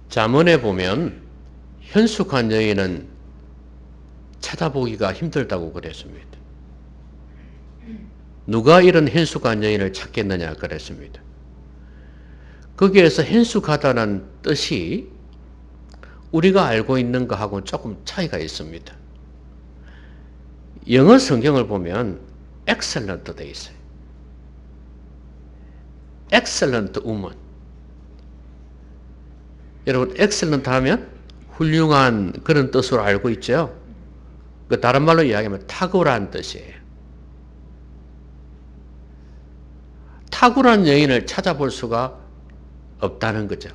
잠언에 보면 현숙한 여인은 찾아보기가 힘들다고 그랬습니다. 누가 이런 현숙한 여인을 찾겠느냐 그랬습니다. 거기에서 현숙하다는 뜻이 우리가 알고 있는 것하고는 조금 차이가 있습니다. 영어 성경을 보면 excellent 돼 있어요. excellent woman. 여러분 excellent 하면 훌륭한 그런 뜻으로 알고 있죠. 그 다른 말로 이야기하면 탁월한 뜻이에요. 탁월한 여인을 찾아볼 수가 없다는 거죠.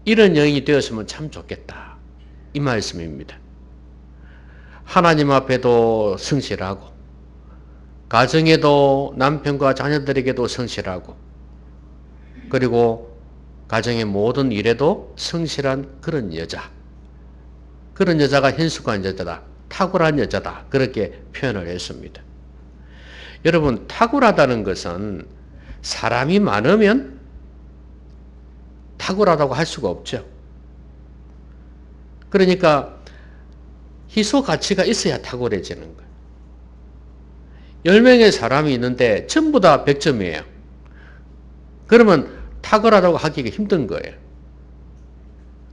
이런 여인이 되었으면 참 좋겠다. 이 말씀입니다. 하나님 앞에도 성실하고 가정에도 남편과 자녀들에게도 성실하고 그리고 가정의 모든 일에도 성실한 그런 여자. 그런 여자가 현숙한 여자다. 탁월한 여자다. 그렇게 표현을 했습니다. 여러분, 탁월하다는 것은 사람이 많으면 탁월하다고 할 수가 없죠. 그러니까 희소 가치가 있어야 탁월해지는 거예요. 10명의 사람이 있는데 전부 다 100점이에요. 그러면 탁월하다고 하기가 힘든 거예요.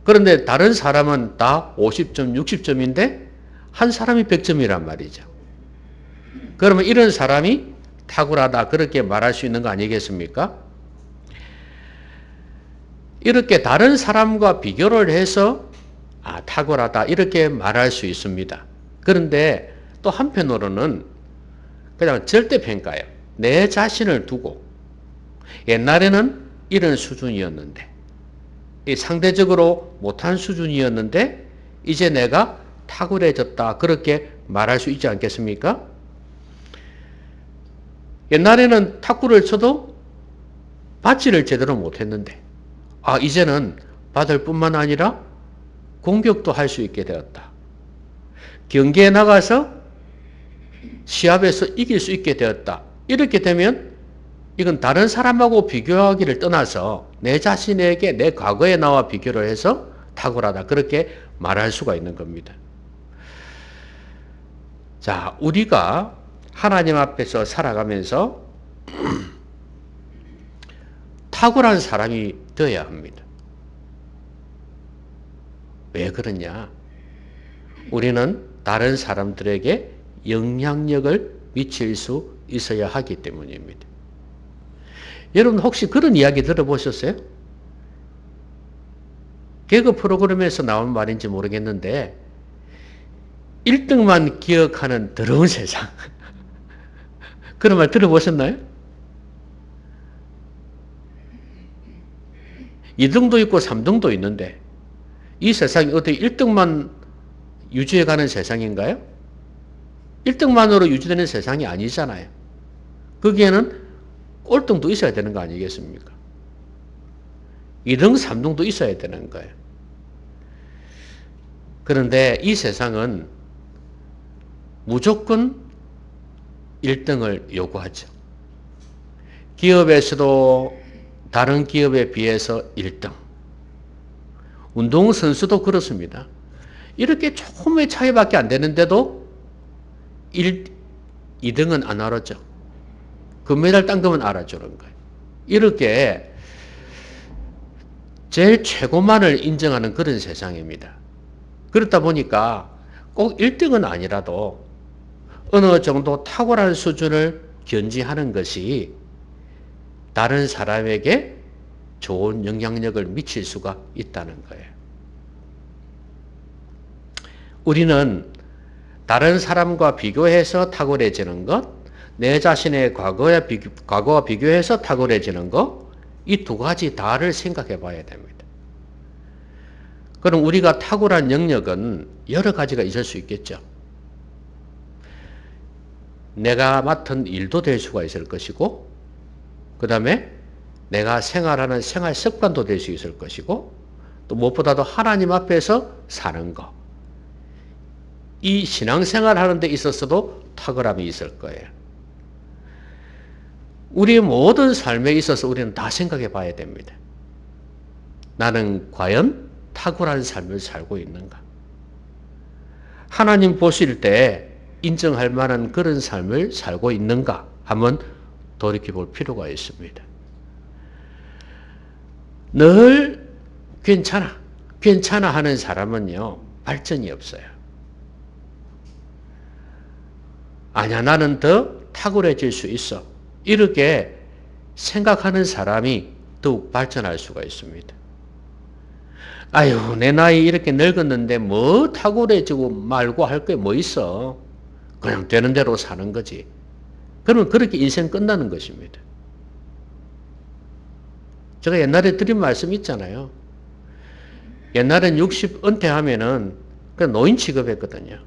그런데 다른 사람은 다 50점, 60점인데 한 사람이 100점이란 말이죠. 그러면 이런 사람이 탁월하다 그렇게 말할 수 있는 거 아니겠습니까? 이렇게 다른 사람과 비교를 해서 탁월하다 이렇게 말할 수 있습니다. 그런데 또 한편으로는 그냥 절대평가예요. 내 자신을 두고 옛날에는 이런 수준이었는데 상대적으로 못한 수준이었는데 이제 내가 탁월해졌다 그렇게 말할 수 있지 않겠습니까? 옛날에는 탁구를 쳐도 받지를 제대로 못했는데 이제는 받을 뿐만 아니라 공격도 할 수 있게 되었다. 경기에 나가서 시합에서 이길 수 있게 되었다. 이렇게 되면 이건 다른 사람하고 비교하기를 떠나서 내 자신에게 내 과거에 나와 비교를 해서 탁월하다. 그렇게 말할 수가 있는 겁니다. 자, 우리가 하나님 앞에서 살아가면서 탁월한 사람이 되어야 합니다. 왜 그러냐? 우리는 다른 사람들에게 영향력을 미칠 수 있어야 하기 때문입니다. 여러분 혹시 그런 이야기 들어보셨어요? 개그 프로그램에서 나온 말인지 모르겠는데 1등만 기억하는 더러운 세상. 그런 말 들어보셨나요? 2등도 있고 3등도 있는데 이 세상이 어떻게 1등만 유지해가는 세상인가요? 1등만으로 유지되는 세상이 아니잖아요. 거기에는 꼴등도 있어야 되는 거 아니겠습니까? 2등, 3등도 있어야 되는 거예요. 그런데 이 세상은 무조건 1등을 요구하죠. 기업에서도 다른 기업에 비해서 1등. 운동선수도 그렇습니다. 이렇게 조금의 차이밖에 안 되는데도 2등은 안 알아줘. 금메달 딴 거면 알아주는 거예요. 이렇게 제일 최고만을 인정하는 그런 세상입니다. 그렇다 보니까 꼭 1등은 아니라도 어느 정도 탁월한 수준을 견지하는 것이 다른 사람에게 좋은 영향력을 미칠 수가 있다는 거예요. 우리는 다른 사람과 비교해서 탁월해지는 것, 내 자신의 과거와 비교해서 탁월해지는 것, 이 두 가지 다를 생각해 봐야 됩니다. 그럼 우리가 탁월한 영역은 여러 가지가 있을 수 있겠죠. 내가 맡은 일도 될 수가 있을 것이고, 그 다음에 내가 생활하는 생활 습관도 될 수 있을 것이고, 또 무엇보다도 하나님 앞에서 사는 것. 이 신앙생활 하는 데 있어서도 탁월함이 있을 거예요. 우리의 모든 삶에 있어서 우리는 다 생각해 봐야 됩니다. 나는 과연 탁월한 삶을 살고 있는가? 하나님 보실 때 인정할 만한 그런 삶을 살고 있는가? 한번 돌이켜볼 필요가 있습니다. 늘 괜찮아 하는 사람은요, 발전이 없어요. 아니야, 나는 더 탁월해질 수 있어. 이렇게 생각하는 사람이 더욱 발전할 수가 있습니다. 아유, 내 나이 이렇게 늙었는데 뭐 탁월해지고 말고 할 게 뭐 있어. 그냥 되는 대로 사는 거지. 그러면 그렇게 인생 끝나는 것입니다. 제가 옛날에 드린 말씀 있잖아요. 옛날엔 60 은퇴하면은 그냥 노인 취급했거든요.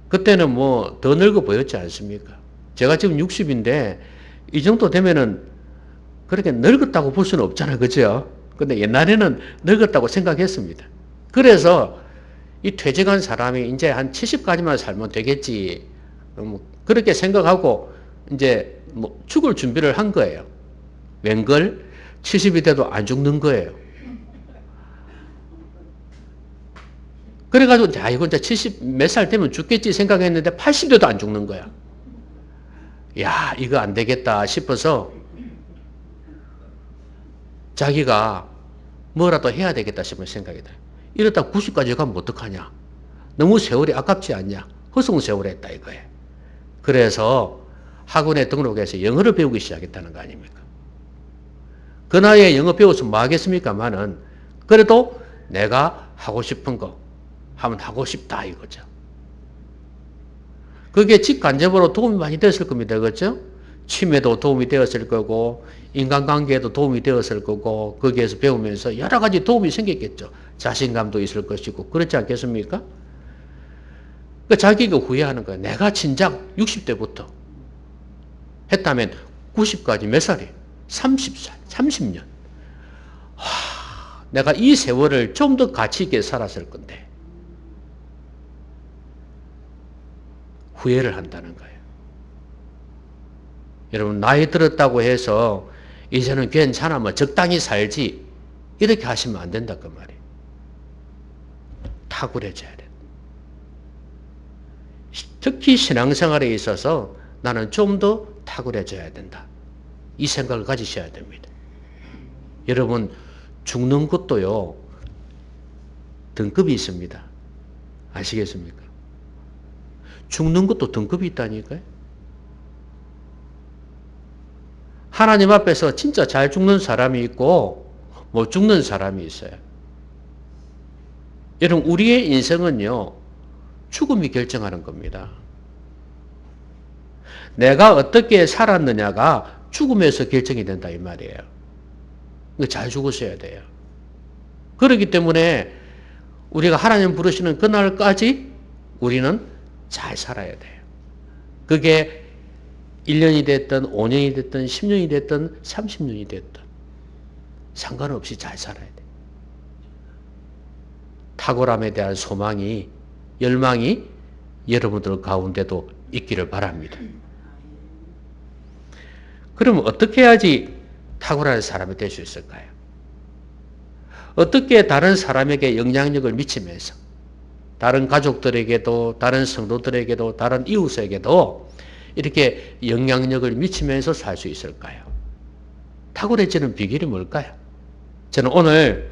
그때는 뭐 더 늙어 보였지 않습니까? 제가 지금 60인데 이 정도 되면은 그렇게 늙었다고 볼 수는 없잖아요. 그죠? 근데 옛날에는 늙었다고 생각했습니다. 그래서 이 퇴직한 사람이 이제 한 70까지만 살면 되겠지. 그렇게 생각하고 이제 뭐 죽을 준비를 한 거예요. 웬걸 70이 돼도 안 죽는 거예요. 그래가지고 이거 이제 70 몇 살 되면 죽겠지 생각했는데 80대도 안 죽는 거야. 야, 이거 안 되겠다 싶어서 자기가 뭐라도 해야 되겠다 싶은 생각이 들어요. 이러다 90까지 가면 어떡하냐. 너무 세월이 아깝지 않냐. 허송세월에 했다 이거예요. 그래서 학원에 등록해서 영어를 배우기 시작했다는 거 아닙니까? 그 나이에 영어 배워서 뭐 하겠습니까만은 그래도 내가 하고 싶은 거 하면 하고 싶다 이거죠. 그게 직간접으로 도움이 많이 됐을 겁니다. 그렇죠? 취미에도 도움이 되었을 거고 인간관계에도 도움이 되었을 거고 거기에서 배우면서 여러 가지 도움이 생겼겠죠. 자신감도 있을 것이고 그렇지 않겠습니까? 자기가 후회하는 거예요. 내가 진작 60대부터 했다면 90까지 몇 살이에요? 30살, 30년. 내가 이 세월을 좀 더 가치 있게 살았을 건데 후회를 한다는 거예요. 여러분 나이 들었다고 해서 이제는 괜찮아 뭐 적당히 살지 이렇게 하시면 안 된다 그 말이에요. 탁월해져야 돼. 특히 신앙생활에 있어서 나는 좀 더 탁월해져야 된다. 이 생각을 가지셔야 됩니다. 여러분 죽는 것도요 등급이 있습니다. 아시겠습니까? 죽는 것도 등급이 있다니까요. 하나님 앞에서 진짜 잘 죽는 사람이 있고 못 죽는 사람이 있어요. 여러분 우리의 인생은요 죽음이 결정하는 겁니다. 내가 어떻게 살았느냐가 죽음에서 결정이 된다 이 말이에요. 잘 죽으셔야 돼요. 그렇기 때문에 우리가 하나님 부르시는 그날까지 우리는 잘 살아야 돼요. 그게 1년이 됐든 5년이 됐든 10년이 됐든 30년이 됐든 상관없이 잘 살아야 돼요. 탁월함에 대한 소망이 열망이 여러분들 가운데도 있기를 바랍니다. 그럼 어떻게 해야지 탁월한 사람이 될 수 있을까요? 어떻게 다른 사람에게 영향력을 미치면서 다른 가족들에게도 다른 성도들에게도 다른 이웃에게도 이렇게 영향력을 미치면서 살 수 있을까요? 탁월해지는 비결이 뭘까요? 저는 오늘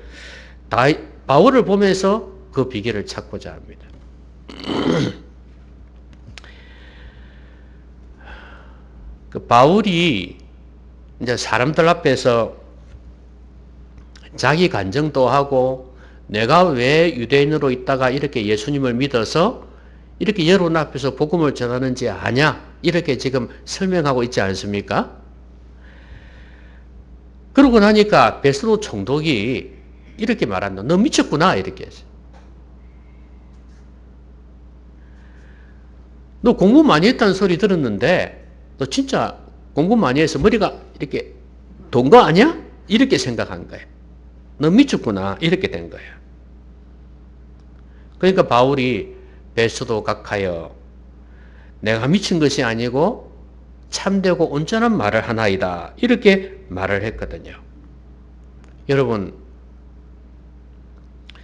바울을 보면서 그 비결을 찾고자 합니다. 그 바울이 이제 사람들 앞에서 자기 간증도 하고 내가 왜 유대인으로 있다가 이렇게 예수님을 믿어서 이렇게 여러분 앞에서 복음을 전하는지 아냐? 이렇게 지금 설명하고 있지 않습니까? 그러고 나니까 베드로 총독이 이렇게 말한다. 너 미쳤구나 이렇게 했어요. 너 공부 많이 했다는 소리 들었는데 너 진짜 공부 많이 해서 머리가 이렇게 돈 거 아니야? 이렇게 생각한 거예요. 너 미쳤구나 이렇게 된 거예요. 그러니까 바울이 베드로 각하여 내가 미친 것이 아니고 참되고 온전한 말을 하나이다. 이렇게 말을 했거든요. 여러분,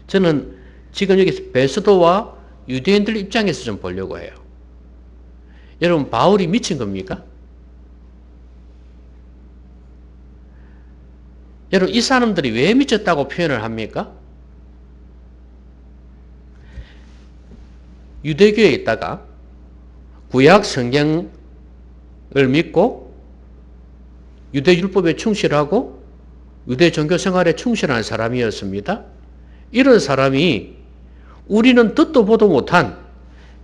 저는 지금 여기서 베스도와 유대인들 입장에서 좀 보려고 해요. 여러분, 바울이 미친 겁니까? 여러분, 이 사람들이 왜 미쳤다고 표현을 합니까? 유대교에 있다가 구약 성경을 믿고 유대 율법에 충실하고 유대 종교 생활에 충실한 사람이었습니다. 이런 사람이 우리는 듣도 보도 못한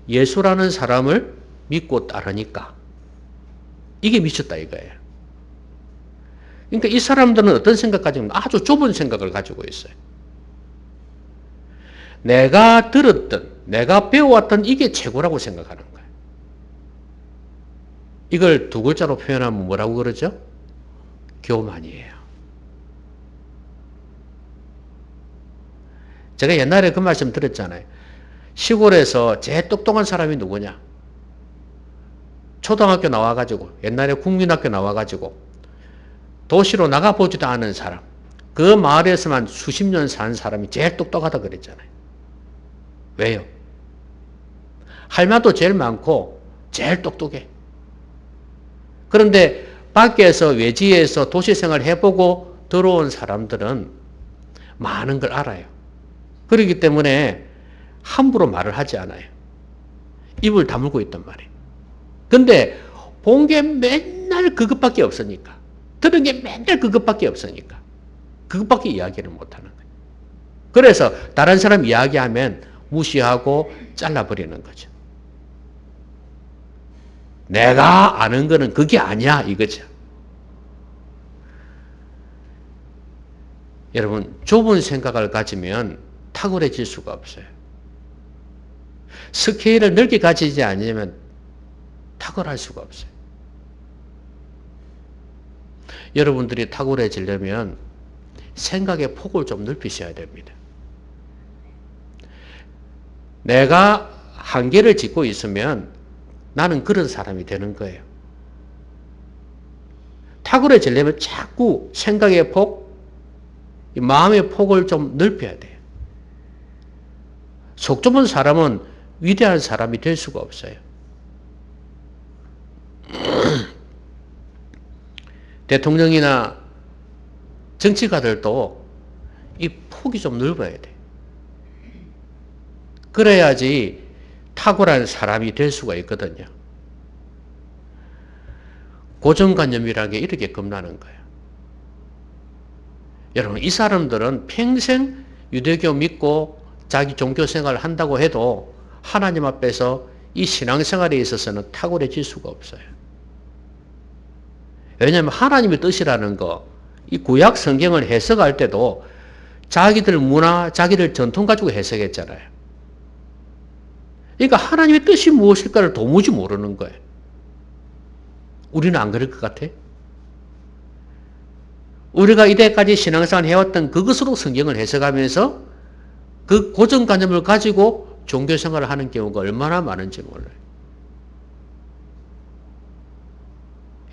예수라는 사람을 믿고 따르니까 이게 미쳤다 이거예요. 그러니까 이 사람들은 어떤 생각 가지고 있는 아주 좁은 생각을 가지고 있어요. 내가 들었던, 내가 배워왔던 이게 최고라고 생각하는 거예요. 이걸 두 글자로 표현하면 뭐라고 그러죠? 교만이에요. 제가 옛날에 그 말씀 드렸잖아요. 시골에서 제일 똑똑한 사람이 누구냐? 초등학교 나와가지고, 옛날에 국민학교 나와가지고, 도시로 나가보지도 않은 사람, 그 마을에서만 수십 년 산 사람이 제일 똑똑하다 그랬잖아요. 왜요? 할 말도 제일 많고, 제일 똑똑해. 그런데 밖에서, 외지에서 도시생활 해보고 들어온 사람들은 많은 걸 알아요. 그렇기 때문에 함부로 말을 하지 않아요. 입을 다물고 있단 말이에요. 근데 본 게 맨날 그것밖에 없으니까. 들은 게 맨날 그것밖에 없으니까. 그것밖에 이야기를 못하는 거예요. 그래서 다른 사람 이야기하면 무시하고 잘라버리는 거죠. 내가 아는 거는 그게 아니야 이거죠. 여러분, 좁은 생각을 가지면 탁월해질 수가 없어요. 스케일을 넓게 가지지 않으면 탁월할 수가 없어요. 여러분들이 탁월해지려면 생각의 폭을 좀 넓히셔야 됩니다. 내가 한계를 짓고 있으면 나는 그런 사람이 되는 거예요. 탁월해지려면 자꾸 생각의 폭, 마음의 폭을 좀 넓혀야 돼요. 속 좁은 사람은 위대한 사람이 될 수가 없어요. 대통령이나 정치가들도 이 폭이 좀 넓어야 돼. 그래야지 탁월한 사람이 될 수가 있거든요. 고정관념이라는 게 이렇게 겁나는 거예요. 여러분, 이 사람들은 평생 유대교 믿고 자기 종교생활을 한다고 해도 하나님 앞에서 이 신앙생활에 있어서는 탁월해질 수가 없어요. 왜냐하면 하나님의 뜻이라는 거, 이 구약 성경을 해석할 때도 자기들 문화, 자기들 전통 가지고 해석했잖아요. 그러니까 하나님의 뜻이 무엇일까를 도무지 모르는 거예요. 우리는 안 그럴 것 같아? 우리가 이때까지 신앙생활 해왔던 그것으로 성경을 해석하면서 그 고정관념을 가지고 종교생활을 하는 경우가 얼마나 많은지 몰라요.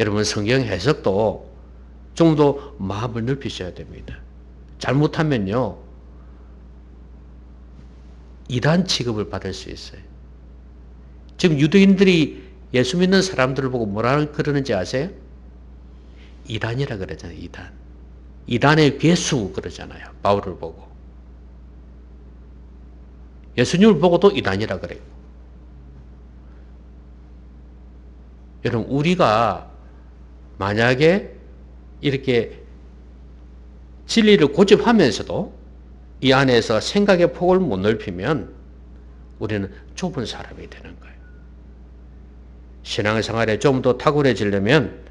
여러분, 성경 해석도 좀 더 마음을 넓히셔야 됩니다. 잘못하면요, 이단 취급을 받을 수 있어요. 지금 유대인들이 예수 믿는 사람들을 보고 뭐라 그러는지 아세요? 이단이라 그러잖아요, 이단. 이단의 괴수 그러잖아요, 바울을 보고. 예수님을 보고도 이단이라 그래요. 여러분, 우리가 만약에 이렇게 진리를 고집하면서도 이 안에서 생각의 폭을 못 넓히면 우리는 좁은 사람이 되는 거예요. 신앙생활에 좀 더 탁월해지려면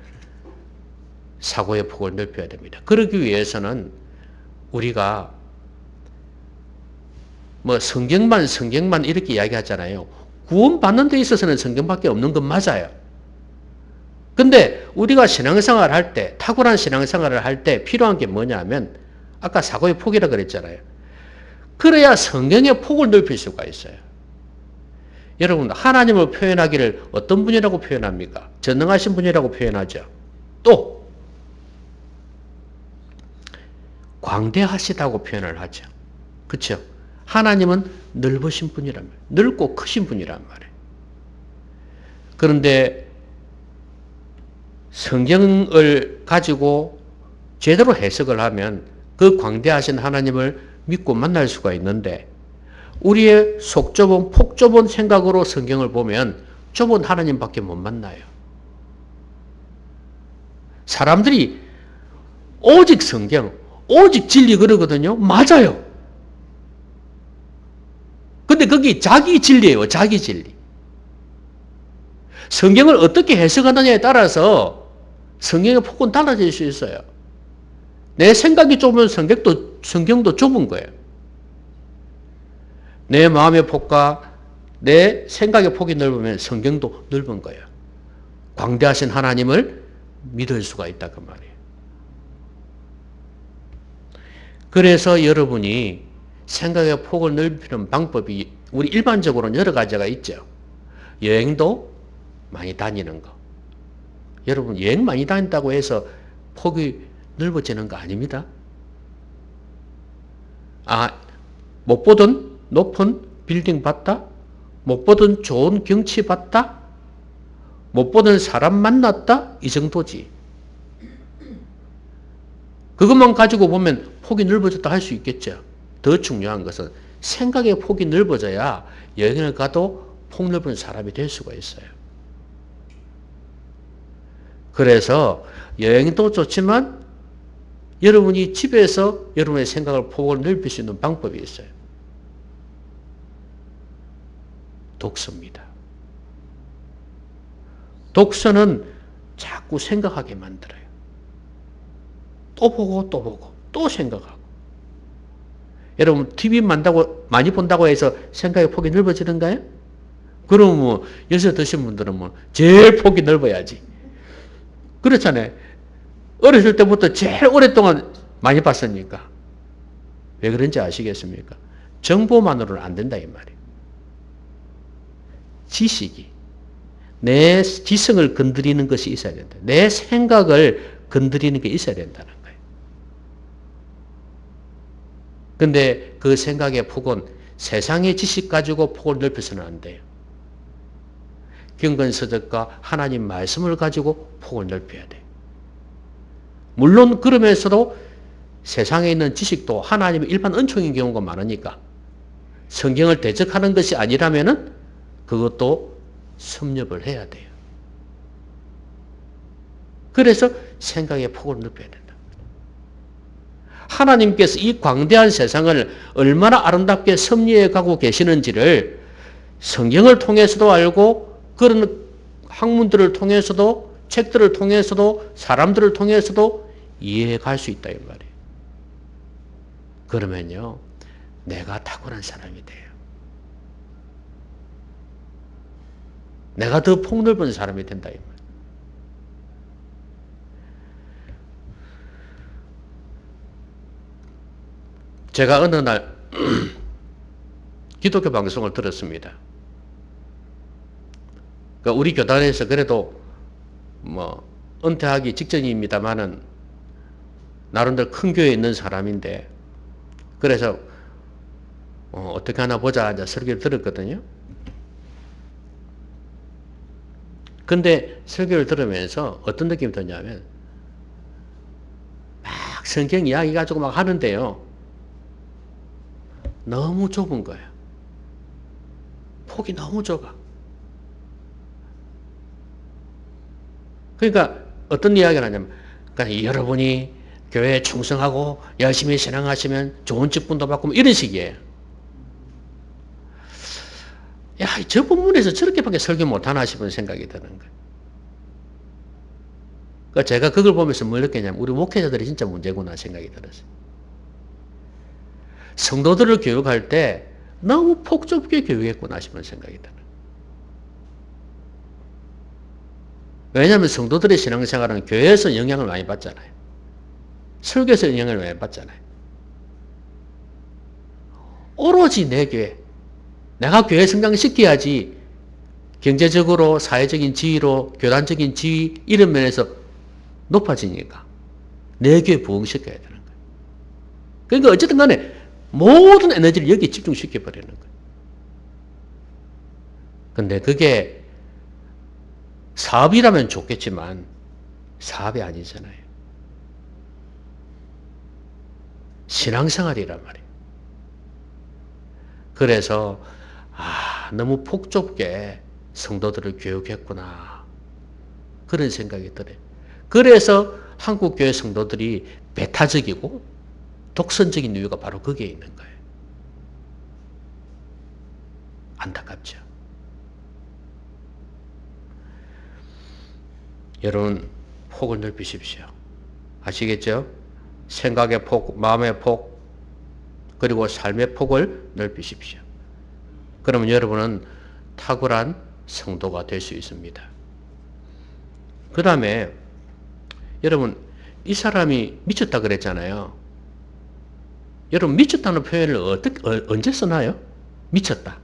사고의 폭을 넓혀야 됩니다. 그러기 위해서는 우리가 뭐 성경만 이렇게 이야기하잖아요. 구원받는 데 있어서는 성경밖에 없는 건 맞아요. 근데 우리가 신앙생활을 할 때, 탁월한 신앙생활을 할 때 필요한 게 뭐냐면 아까 사고의 폭이라고 그랬잖아요. 그래야 성경의 폭을 넓힐 수가 있어요. 여러분, 하나님을 표현하기를 어떤 분이라고 표현합니까? 전능하신 분이라고 표현하죠. 또 광대하시다고 표현을 하죠. 그렇죠? 하나님은 넓으신 분이란 말이에요. 넓고 크신 분이란 말이에요. 그런데 성경을 가지고 제대로 해석을 하면 그 광대하신 하나님을 믿고 만날 수가 있는데, 우리의 속 좁은 폭 좁은 생각으로 성경을 보면 좁은 하나님밖에 못 만나요. 사람들이 오직 성경, 오직 진리 그러거든요. 맞아요. 근데 그게 자기 진리예요. 자기 진리. 성경을 어떻게 해석하느냐에 따라서 성경의 폭은 달라질 수 있어요. 내 생각이 좁으면 성경도 좁은 거예요. 내 마음의 폭과 내 생각의 폭이 넓으면 성경도 넓은 거예요. 광대하신 하나님을 믿을 수가 있다 그 말이에요. 그래서 여러분이 생각의 폭을 넓히는 방법이 우리 일반적으로는 여러 가지가 있죠. 여행도 많이 다니는 거. 여러분, 여행 많이 다닌다고 해서 폭이 넓어지는 거 아닙니다. 못 보던 높은 빌딩 봤다? 못 보던 좋은 경치 봤다? 못 보던 사람 만났다? 이 정도지. 그것만 가지고 보면 폭이 넓어졌다 할 수 있겠죠. 더 중요한 것은 생각의 폭이 넓어져야 여행을 가도 폭 넓은 사람이 될 수가 있어요. 그래서 여행도 좋지만 여러분이 집에서 여러분의 생각을 폭을 넓힐 수 있는 방법이 있어요. 독서입니다. 독서는 자꾸 생각하게 만들어요. 또 보고 또 보고 또 생각하고. 여러분 TV 많이 본다고 해서 생각의 폭이 넓어지는가요? 그러면 뭐 연세 드신 분들은 뭐 제일 폭이 넓어야지. 그렇잖아요. 어렸을 때부터 제일 오랫동안 많이 봤으니까. 왜 그런지 아시겠습니까? 정보만으로는 안 된다 이 말이에요. 지식이 내 지성을 건드리는 것이 있어야 된다. 내 생각을 건드리는 게 있어야 된다는 거예요. 근데 그 생각의 폭은 세상의 지식 가지고 폭을 넓혀서는 안 돼요. 경건서적과 하나님 말씀을 가지고 폭을 넓혀야 돼요. 물론 그러면서도 세상에 있는 지식도 하나님의 일반 은총인 경우가 많으니까 성경을 대적하는 것이 아니라면은 그것도 섭렵을 해야 돼요. 그래서 생각의 폭을 넓혀야 된다. 하나님께서 이 광대한 세상을 얼마나 아름답게 섭리해 가고 계시는지를 성경을 통해서도 알고 그런 학문들을 통해서도 책들을 통해서도 사람들을 통해서도 이해해 갈 수 있다 이 말이에요. 그러면요 내가 탁월한 사람이 돼요. 내가 더 폭넓은 사람이 된다 이 말이에요. 제가 어느 날 기독교 방송을 들었습니다. 그러니까 우리 교단에서 그래도 뭐 은퇴하기 직전입니다만은 나름대로 큰 교회에 있는 사람인데 그래서 어떻게 하나 보자 이제 설교를 들었거든요. 근데 설교를 들으면서 어떤 느낌이 드냐면 막 성경 이야기 가지고 막 하는데요. 너무 좁은 거예요. 폭이 너무 좁아. 그러니까 어떤 이야기를 하냐면 그러니까 여러분이 교회에 충성하고 열심히 신앙하시면 좋은 직분도 받고 뭐 이런 식이에요. 야, 저 본문에서 저렇게밖에 설교 못하나 싶은 생각이 드는 거예요. 그러니까 제가 그걸 보면서 뭘 느꼈냐면 우리 목회자들이 진짜 문제구나 생각이 들었어요. 성도들을 교육할 때 너무 폭좁게 교육했구나 싶은 생각이 들어요. 왜냐하면 성도들의 신앙생활은 교회에서 영향을 많이 받잖아요. 설교에서 영향을 많이 받잖아요. 오로지 내 교회, 내가 교회 성장시켜야지 경제적으로, 사회적인 지위로, 교단적인 지위, 이런 면에서 높아지니까 내규에 부응시켜야 되는 거예요. 그러니까 어쨌든 간에 모든 에너지를 여기에 집중시켜 버리는 거예요. 근데 그게 사업이라면 좋겠지만 사업이 아니잖아요. 신앙생활이란 말이에요. 그래서 너무 폭좁게 성도들을 교육했구나, 그런 생각이 들어요. 그래서 한국교회 성도들이 배타적이고 독선적인 이유가 바로 거기에 있는 거예요. 안타깝죠. 여러분, 폭을 넓히십시오. 아시겠죠? 생각의 폭, 마음의 폭, 그리고 삶의 폭을 넓히십시오. 그러면 여러분은 탁월한 성도가 될 수 있습니다. 그 다음에 여러분, 이 사람이 미쳤다 그랬잖아요. 여러분, 미쳤다는 표현을 언제 쓰나요? 미쳤다.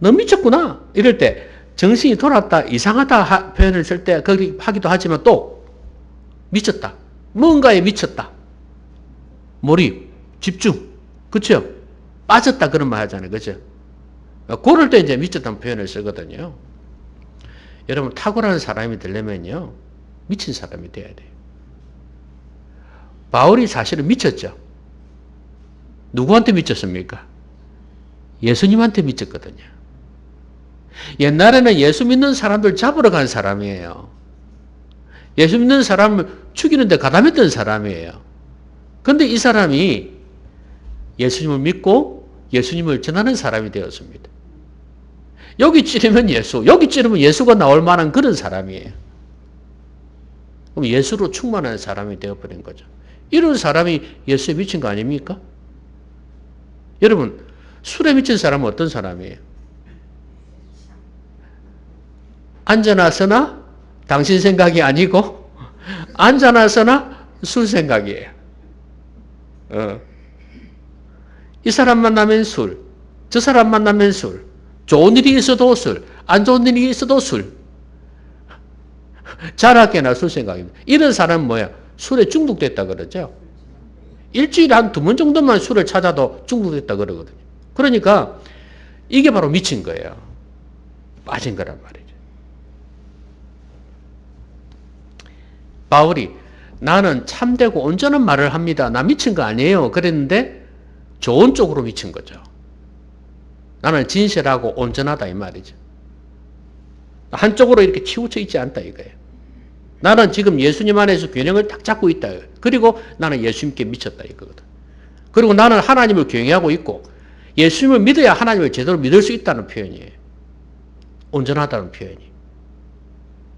너 미쳤구나, 이럴 때 정신이 돌았다, 이상하다 표현을 쓸 때 거기 하기도 하지만 또 미쳤다, 뭔가에 미쳤다, 몰입, 집중, 그렇죠? 빠졌다, 그런 말 하잖아요, 그렇죠? 그럴 때 이제 미쳤다는 표현을 쓰거든요. 여러분, 탁월한 사람이 되려면요, 미친 사람이 돼야 돼요. 바울이 사실은 미쳤죠. 누구한테 미쳤습니까? 예수님한테 미쳤거든요. 옛날에는 예수 믿는 사람들 잡으러 간 사람이에요. 예수 믿는 사람을 죽이는데 가담했던 사람이에요. 그런데 이 사람이 예수님을 믿고 예수님을 전하는 사람이 되었습니다. 여기 찌르면 예수, 여기 찌르면 예수가 나올 만한 그런 사람이에요. 그럼 예수로 충만한 사람이 되어버린 거죠. 이런 사람이 예수에 미친 거 아닙니까? 여러분, 술에 미친 사람은 어떤 사람이에요? 앉아나서나 당신 생각이 아니고 앉아나서나 술 생각이에요. 이 사람 만나면 술, 저 사람 만나면 술, 좋은 일이 있어도 술, 안 좋은 일이 있어도 술, 자나깨나 술 생각입니다. 이런 사람은 뭐야? 술에 중독됐다 그러죠. 일주일에 한 2번 정도만 술을 찾아도 중독됐다 그러거든요. 그러니까 이게 바로 미친 거예요. 빠진 거란 말이죠. 바울이 나는 참되고 온전한 말을 합니다, 나 미친 거 아니에요 그랬는데 좋은 쪽으로 미친 거죠. 나는 진실하고 온전하다, 이 말이죠. 한쪽으로 이렇게 치우쳐 있지 않다 이거예요. 나는 지금 예수님 안에서 균형을 딱 잡고 있다. 그리고 나는 예수님께 미쳤다 이거거든. 그리고 나는 하나님을 경외하고 있고 예수님을 믿어야 하나님을 제대로 믿을 수 있다는 표현이에요. 온전하다는 표현이.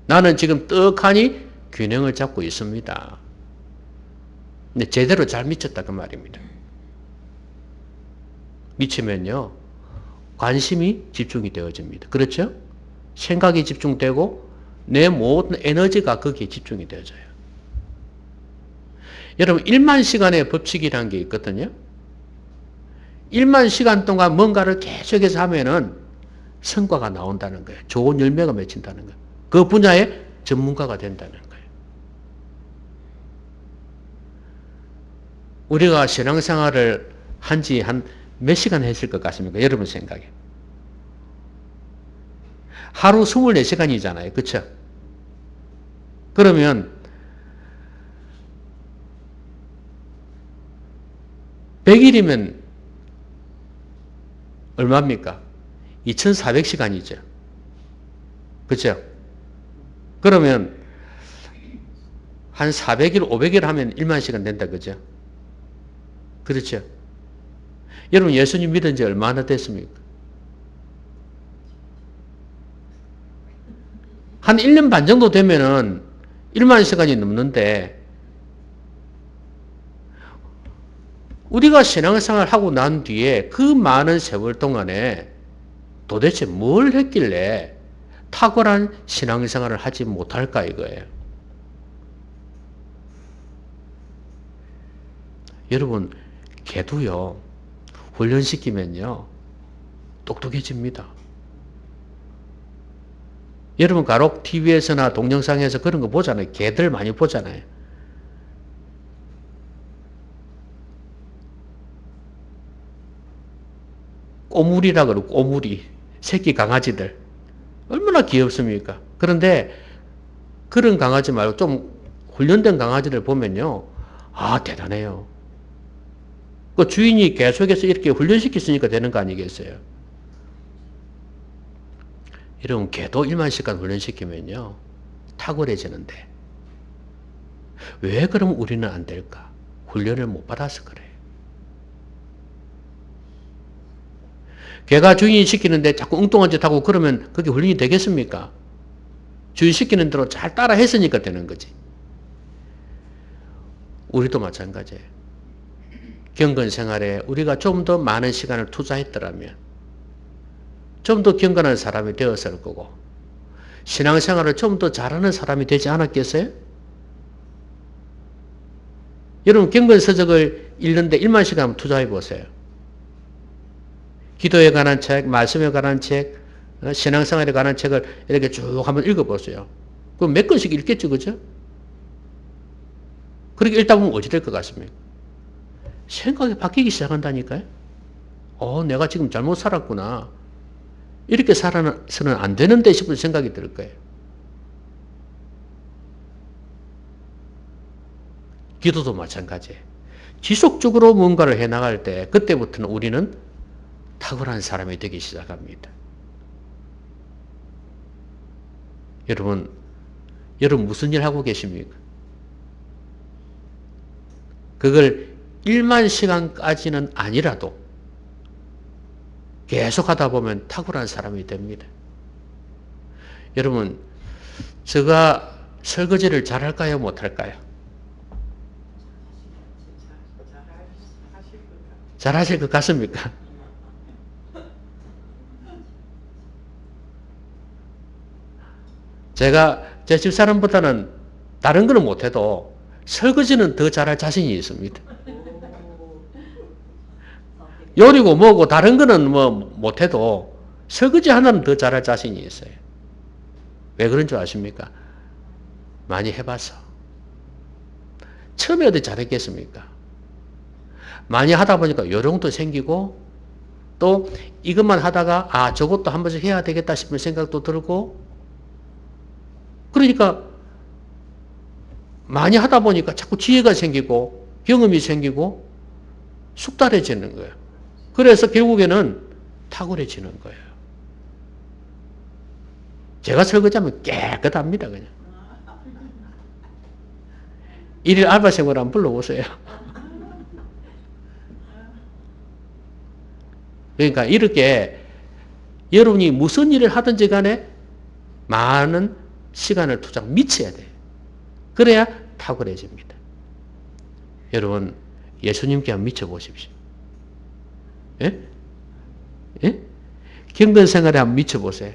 나는 지금 떡하니 균형을 잡고 있습니다. 근데 제대로 잘 미쳤다 그 말입니다. 미치면요, 관심이 집중이 되어집니다. 그렇죠? 생각이 집중되고 내 모든 에너지가 거기에 집중이 되어져요. 여러분, 1만 시간의 법칙이라는 게 있거든요. 1만 시간 동안 뭔가를 계속해서 하면은 성과가 나온다는 거예요. 좋은 열매가 맺힌다는 거예요. 그 분야의 전문가가 된다는 거예요. 우리가 신앙생활을 한지 한 몇 시간 했을 것 같습니까? 여러분 생각에. 하루 24시간이잖아요. 그쵸? 그러면 100일이면 얼마입니까? 2400시간이죠. 그쵸? 그러면 한 400일, 500일 하면 1만 시간 된다. 그죠? 그렇죠? 여러분, 예수님 믿은 지 얼마나 됐습니까? 한 1년 반 정도 되면은 1만 시간이 넘는데, 우리가 신앙생활 하고 난 뒤에 그 많은 세월 동안에 도대체 뭘 했길래 탁월한 신앙생활을 하지 못할까 이거예요. 여러분, 개도요, 훈련시키면요 똑똑해집니다. 여러분 간혹 TV에서나 동영상에서 그런 거 보잖아요. 개들 많이 보잖아요. 꼬물이라 그러고 꼬물이. 새끼 강아지들. 얼마나 귀엽습니까? 그런데 그런 강아지 말고 좀 훈련된 강아지들 보면요. 아, 대단해요. 그 주인이 계속해서 이렇게 훈련시켰으니까 되는 거 아니겠어요? 이런 개도 1만 시간 훈련시키면요. 탁월해지는데. 왜 그럼 우리는 안 될까? 훈련을 못 받아서 그래요. 개가 주인이 시키는데 자꾸 엉뚱한 짓 하고 그러면 그게 훈련이 되겠습니까? 주인 시키는 대로 잘 따라 했으니까 되는 거지. 우리도 마찬가지예요. 경건 생활에 우리가 좀 더 많은 시간을 투자했더라면 좀 더 경건한 사람이 되었을 거고 신앙생활을 좀 더 잘하는 사람이 되지 않았겠어요? 여러분 경건서적을 읽는데 1만 시간 투자해 보세요. 기도에 관한 책, 말씀에 관한 책, 신앙생활에 관한 책을 이렇게 쭉 한번 읽어보세요. 그럼 몇 권씩 읽겠죠, 그죠? 그렇게 읽다 보면 어찌 될 것 같습니까? 생각이 바뀌기 시작한다니까요. 내가 지금 잘못 살았구나. 이렇게 살아서는 안 되는데 싶은 생각이 들 거예요. 기도도 마찬가지예요. 지속적으로 뭔가를 해나갈 때 그때부터는 우리는 탁월한 사람이 되기 시작합니다. 여러분 무슨 일 하고 계십니까? 그걸 1만 시간까지는 아니라도 계속 하다 보면 탁월한 사람이 됩니다. 여러분, 제가 설거지를 잘할까요? 못할까요? 잘하실 것 같습니까? 제가 제 집사람보다는 다른 거는 못해도 설거지는 더 잘할 자신이 있습니다. 요리고 뭐고 다른 거는 뭐 못해도 설거지 하나는 더 잘할 자신이 있어요. 왜 그런 줄 아십니까? 많이 해봐서. 처음에 어디 잘했겠습니까? 많이 하다 보니까 요령도 생기고 또 이것만 하다가 저것도 한 번씩 해야 되겠다 싶은 생각도 들고 그러니까 많이 하다 보니까 자꾸 지혜가 생기고 경험이 생기고 숙달해지는 거예요. 그래서 결국에는 탁월해지는 거예요. 제가 설거지하면 깨끗합니다. 그냥. 일일 알바생으로 한번 불러보세요. 그러니까 이렇게 여러분이 무슨 일을 하든지 간에 많은 시간을 투자하고 미쳐야 돼요. 그래야 탁월해집니다. 여러분 예수님께 한번 미쳐보십시오. 예? 예? 경건생활에 한번 미쳐보세요.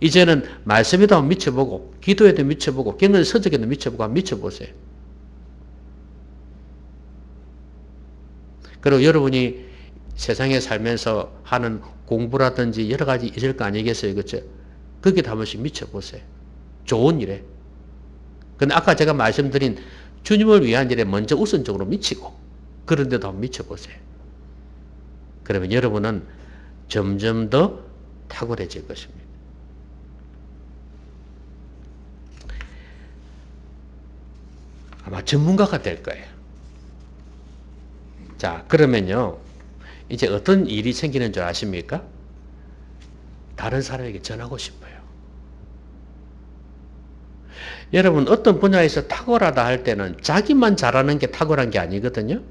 이제는 말씀에도 한번 미쳐보고 기도에도 미쳐보고 경건서적에도 미쳐보고 한번 미쳐보세요. 그리고 여러분이 세상에 살면서 하는 공부라든지 여러 가지 있을 거 아니겠어요? 그렇죠? 거기도 한 번씩 미쳐보세요. 좋은 일에. 근데 아까 제가 말씀드린 주님을 위한 일에 먼저 우선적으로 미치고 그런데도 한번 미쳐보세요. 그러면 여러분은 점점 더 탁월해질 것입니다. 아마 전문가가 될 거예요. 자, 그러면요. 이제 어떤 일이 생기는 줄 아십니까? 다른 사람에게 전하고 싶어요. 여러분 어떤 분야에서 탁월하다 할 때는 자기만 잘하는 게 탁월한 게 아니거든요.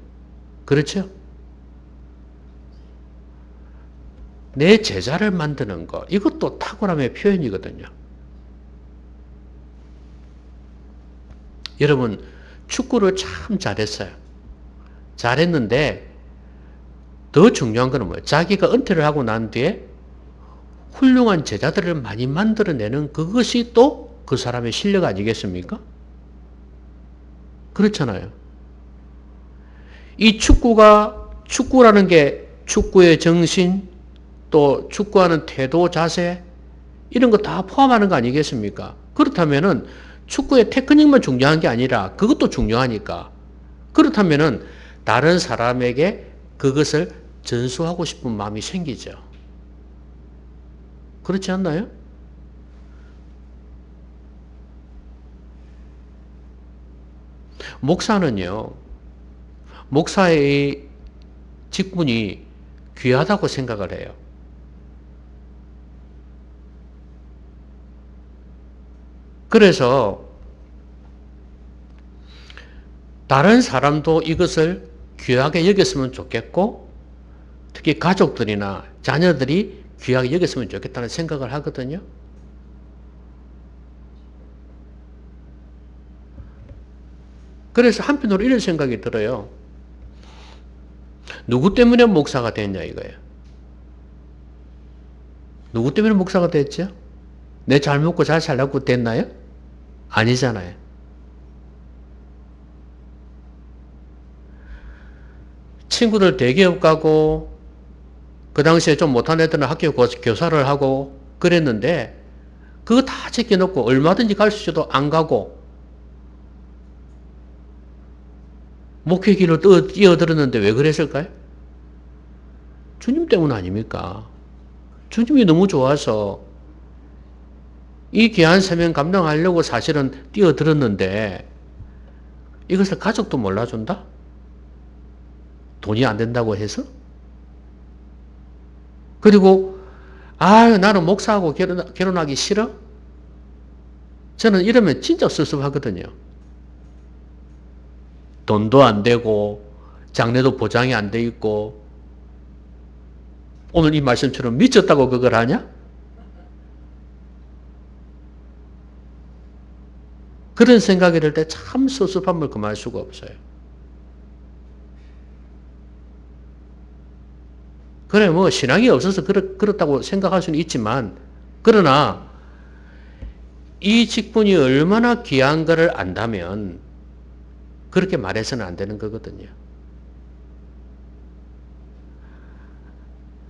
그렇죠? 내 제자를 만드는 거 이것도 탁월함의 표현이거든요. 여러분 축구를 참 잘했어요. 잘했는데 더 중요한 건 뭐예요? 자기가 은퇴를 하고 난 뒤에 훌륭한 제자들을 많이 만들어내는 그것이 또 그 사람의 실력 아니겠습니까? 그렇잖아요. 이 축구라는 게 축구의 정신 또 축구하는 태도, 자세 이런 거 다 포함하는 거 아니겠습니까? 그렇다면은 축구의 테크닉만 중요한 게 아니라 그것도 중요하니까. 그렇다면은 다른 사람에게 그것을 전수하고 싶은 마음이 생기죠. 그렇지 않나요? 목사는요, 목사의 직분이 귀하다고 생각을 해요. 그래서 다른 사람도 이것을 귀하게 여겼으면 좋겠고, 특히 가족들이나 자녀들이 귀하게 여겼으면 좋겠다는 생각을 하거든요. 그래서 한편으로 이런 생각이 들어요. 누구 때문에 목사가 됐냐 이거예요. 누구 때문에 목사가 됐죠? 내 잘 먹고 잘 살라고 됐나요? 아니잖아요. 친구들 대기업 가고 그 당시에 좀 못한 애들은 학교 교사를 하고 그랬는데 그거 다 제껴놓고 얼마든지 갈 수 있어도 안 가고 목회 길로 뛰어들었는데 왜 그랬을까요? 주님 때문 아닙니까? 주님이 너무 좋아서 이 귀한 사명 감당하려고 사실은 뛰어들었는데 이것을 가족도 몰라준다? 돈이 안 된다고 해서? 그리고 나는 목사하고 결혼하기 싫어? 저는 이러면 진짜 섭섭하거든요. 돈도 안 되고 장래도 보장이 안 돼 있고 오늘 이 말씀처럼 미쳤다고 그걸 하냐? 그런 생각이 들 때 참 섭섭함을 금할 수가 없어요. 그래 뭐 신앙이 없어서 그렇다고 생각할 수는 있지만 그러나 이 직분이 얼마나 귀한 것을 안다면 그렇게 말해서는 안 되는 거거든요.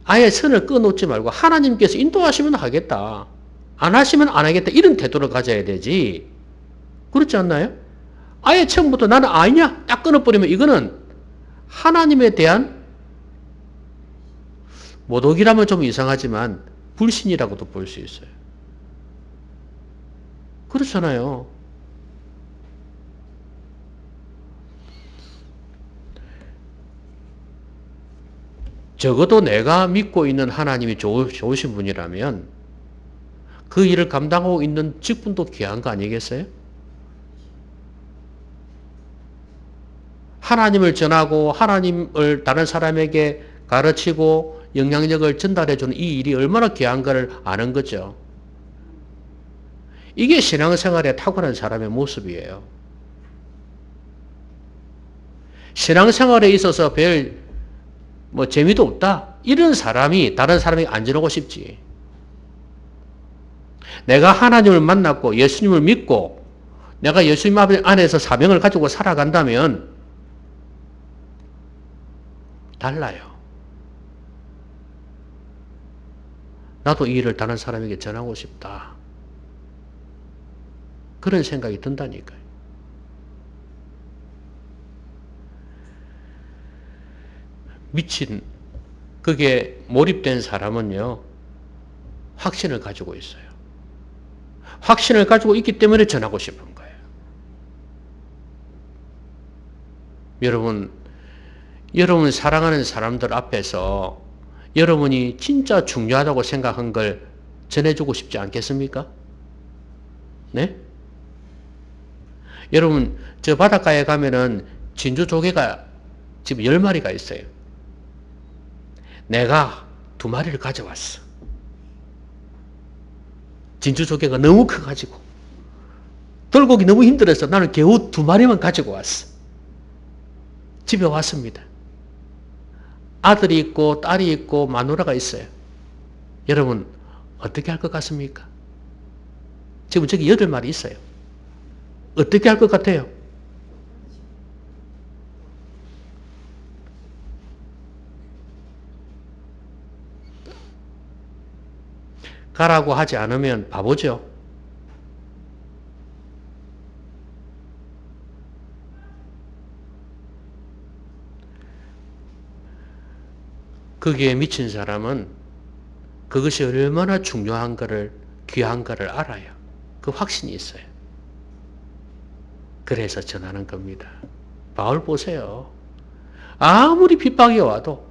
아예 선을 끊어놓지 말고 하나님께서 인도하시면 하겠다. 안 하시면 안 하겠다. 이런 태도를 가져야 되지. 그렇지 않나요? 아예 처음부터 나는 아니냐? 딱 끊어버리면 이거는 하나님에 대한 모독이라면 좀 이상하지만 불신이라고도 볼 수 있어요. 그렇잖아요. 적어도 내가 믿고 있는 하나님이 좋으신 분이라면 그 일을 감당하고 있는 직분도 귀한 거 아니겠어요? 하나님을 전하고 하나님을 다른 사람에게 가르치고 영향력을 전달해주는 이 일이 얼마나 귀한 걸 아는 거죠. 이게 신앙생활에 탁월한 사람의 모습이에요. 신앙생활에 있어서 별 재미도 없다. 이런 사람이 다른 사람에게 안 전하고 싶지. 내가 하나님을 만났고 예수님을 믿고 내가 예수님 안에서 사명을 가지고 살아간다면 달라요. 나도 이 일을 다른 사람에게 전하고 싶다. 그런 생각이 든다니까요. 그게 몰입된 사람은요, 확신을 가지고 있어요. 확신을 가지고 있기 때문에 전하고 싶은 거예요. 여러분 사랑하는 사람들 앞에서 여러분이 진짜 중요하다고 생각한 걸 전해주고 싶지 않겠습니까? 네? 여러분, 저 바닷가에 가면은 진주 조개가 지금 10마리가 있어요. 내가 2마리를 가져왔어. 진주 조개가 너무 커가지고 들고 오기 너무 힘들어서 나는 겨우 2마리만 가지고 왔어. 집에 왔습니다. 아들이 있고 딸이 있고 마누라가 있어요. 여러분 어떻게 할 것 같습니까? 지금 저기 8마리 있어요. 어떻게 할 것 같아요? 가라고 하지 않으면 바보죠. 거기에 미친 사람은 그것이 얼마나 중요한 거를, 귀한 거를 알아요. 그 확신이 있어요. 그래서 전하는 겁니다. 바울 보세요. 아무리 핍박이 와도,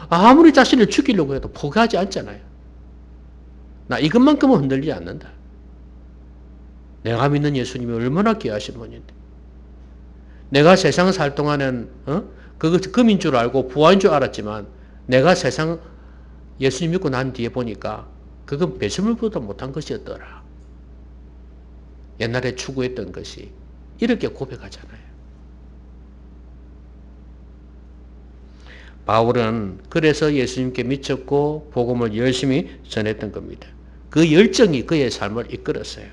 아무리 자신을 죽이려고 해도 포기하지 않잖아요. 나 이것만큼은 흔들리지 않는다. 내가 믿는 예수님이 얼마나 귀하신 분인데. 내가 세상 살 동안은 그것 금인 줄 알고 부하인 줄 알았지만 내가 세상 예수님 믿고 난 뒤에 보니까 그건 배설물보다 못한 것이었더라. 옛날에 추구했던 것이. 이렇게 고백하잖아요. 바울은 그래서 예수님께 미쳤고 복음을 열심히 전했던 겁니다. 그 열정이 그의 삶을 이끌었어요.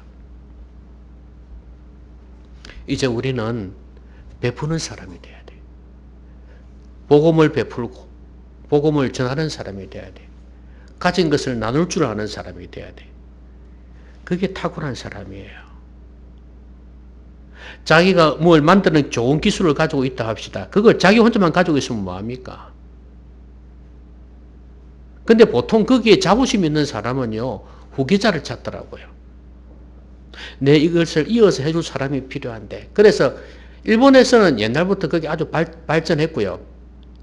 이제 우리는 베푸는 사람이 돼야 돼. 복음을 베풀고 복음을 전하는 사람이 돼야 돼. 가진 것을 나눌 줄 아는 사람이 돼야 돼. 그게 탁월한 사람이에요. 자기가 뭘 만드는 좋은 기술을 가지고 있다 합시다. 그걸 자기 혼자만 가지고 있으면 뭐합니까? 근데 보통 거기에 자부심 있는 사람은요, 후계자를 찾더라고요. 내 이것을 이어서 해줄 사람이 필요한데. 그래서 일본에서는 옛날부터 그게 아주 발전했고요.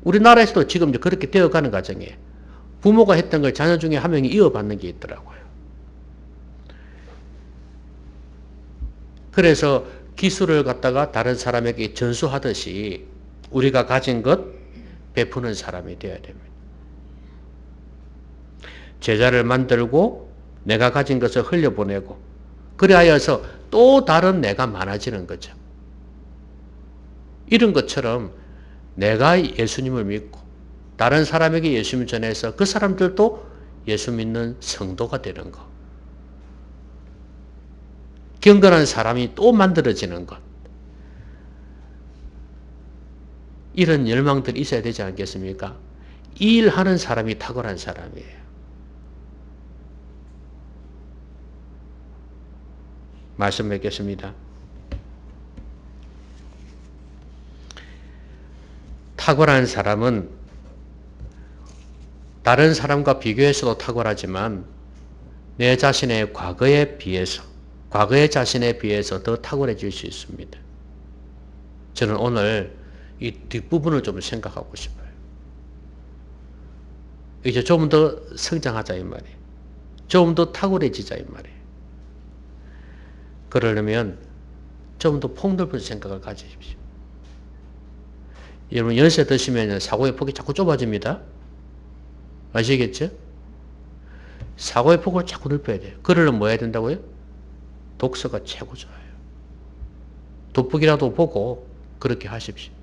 우리나라에서도 지금 그렇게 되어가는 과정이에요. 부모가 했던 걸 자녀 중에 한 명이 이어받는 게 있더라고요. 그래서 기술을 갖다가 다른 사람에게 전수하듯이 우리가 가진 것 베푸는 사람이 되어야 됩니다. 제자를 만들고 내가 가진 것을 흘려보내고 그리하여서 또 다른 내가 많아지는 거죠. 이런 것처럼 내가 예수님을 믿고 다른 사람에게 예수님을 전해서 그 사람들도 예수 믿는 성도가 되는 것. 경건한 사람이 또 만들어지는 것. 이런 열망들이 있어야 되지 않겠습니까? 이 일하는 사람이 탁월한 사람이에요. 말씀 맺겠습니다. 탁월한 사람은 다른 사람과 비교해서도 탁월하지만 내 자신의 과거에 비해서, 과거의 자신에 비해서 더 탁월해질 수 있습니다. 저는 오늘 이 뒷부분을 좀 생각하고 싶어요. 이제 좀 더 성장하자 이 말이에요. 좀 더 탁월해지자 이 말이에요. 그러려면 좀 더 폭넓은 생각을 가지십시오. 여러분 연세 드시면 사고의 폭이 자꾸 좁아집니다. 아시겠죠? 사고의 폭을 자꾸 넓혀야 돼요. 그러려면 뭐 해야 된다고요? 독서가 최고 좋아요. 돋보기라도 보고 그렇게 하십시오.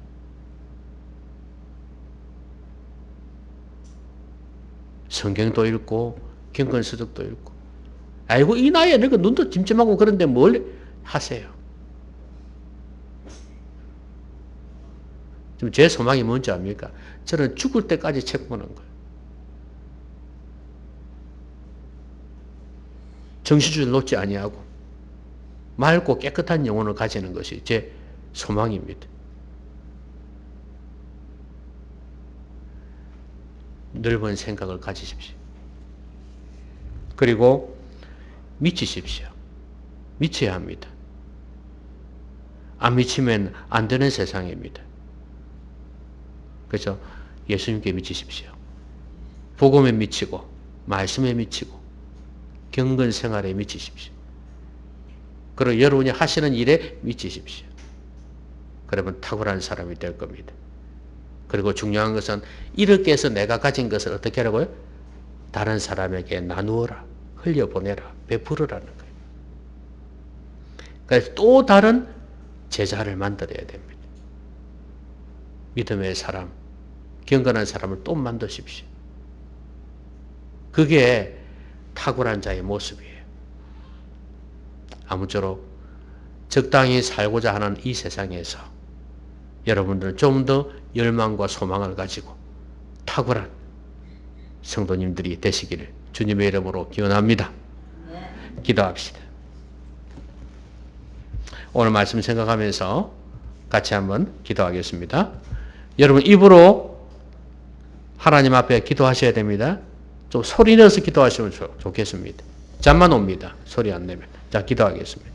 성경도 읽고 경건서적도 읽고. 아이고 이 나이에 늙어 눈도 침침하고 그런데 뭘 하세요. 지금 제 소망이 뭔지 압니까? 저는 죽을 때까지 책 보는 거예요. 정신줄 놓지 아니하고 맑고 깨끗한 영혼을 가지는 것이 제 소망입니다. 넓은 생각을 가지십시오. 그리고 미치십시오. 미쳐야 합니다. 안 미치면 안 되는 세상입니다. 그래서 예수님께 미치십시오. 복음에 미치고 말씀에 미치고 경건 생활에 미치십시오. 그리고 여러분이 하시는 일에 미치십시오. 그러면 탁월한 사람이 될 겁니다. 그리고 중요한 것은 이렇게 해서 내가 가진 것을 어떻게 하라고요? 다른 사람에게 나누어라. 흘려보내라. 베풀으라는 거예요. 그래서 또 다른 제자를 만들어야 됩니다. 믿음의 사람, 경건한 사람을 또 만드십시오. 그게 탁월한 자의 모습이에요. 아무쪼록 적당히 살고자 하는 이 세상에서 여러분들은 좀 더 열망과 소망을 가지고 탁월한 성도님들이 되시기를 주님의 이름으로 기원합니다. 기도합시다. 오늘 말씀 생각하면서 같이 한번 기도하겠습니다. 여러분 입으로 하나님 앞에 기도하셔야 됩니다. 좀 소리 내서 기도하시면 좋겠습니다. 잠만 옵니다. 소리 안 내면. 자, 기도하겠습니다.